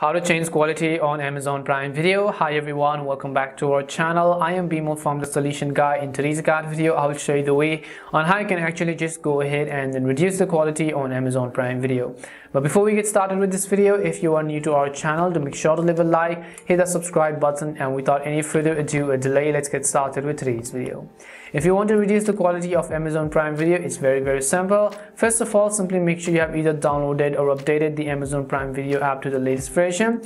How to change quality on Amazon Prime Video. Hi everyone, welcome back to our channel. I am Bimo from The Solution Guy. In today's guide video, I will show you the way on how you can actually just go ahead and then reduce the quality on Amazon Prime Video. But before we get started with this video, if you are new to our channel, do make sure to leave a like, hit the subscribe button, and without any further ado or delay, let's get started with today's video. If you want to reduce the quality of Amazon Prime Video, it's very simple. First of all, simply make sure you have either downloaded or updated the Amazon Prime Video app to the latest version.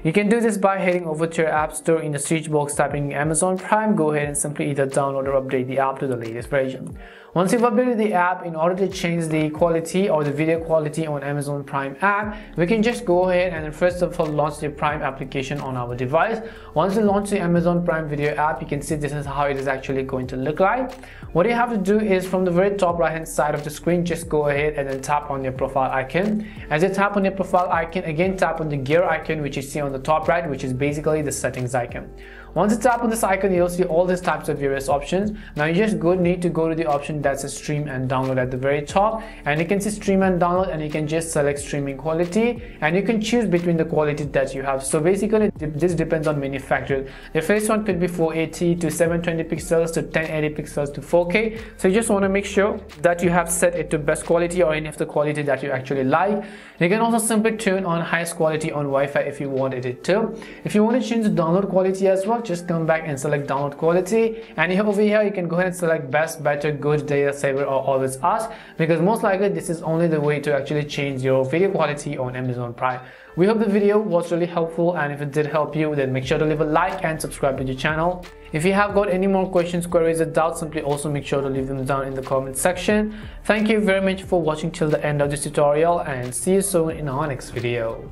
You can do this by heading over to your app store, in the search box typing Amazon Prime. Go ahead and simply either download or update the app to the latest version. Once you've updated the app, in order to change the quality or the video quality on Amazon Prime app, we can just go ahead and first of all launch the Prime application on our device. Once you launch the Amazon Prime Video app, you can see this is how it is actually going to look like. What you have to do is from the very top right hand side of the screen, just go ahead and then tap on your profile icon. As you tap on your profile icon, again tap on the gear icon which you see on the top right, which is basically the settings icon. Once you tap on this icon, you'll see all these types of various options. Now you just need to go to the option that says stream and download at the very top, and you can see stream and download, and you can just select streaming quality, and you can choose between the quality that you have. So basically this depends on manufacturer. The first one could be 480 to 720 pixels to 1080 pixels to 4K. So you just want to make sure that you have set it to best quality or any of the quality that you actually like. You can also simply turn on highest quality on Wi-Fi if you wanted it to. If you want to change the download quality as well, just come back and select download quality, and over here you can go ahead and select best, better, good, data saver, or always ask, because most likely this is only the way to actually change your video quality on Amazon Prime. We hope the video was really helpful, and if it did help you, then make sure to leave a like and subscribe to the channel. If you have got any more questions, queries, or doubts, simply also make sure to leave them down in the comment section. Thank you very much for watching till the end of this tutorial, and see you soon in our next video.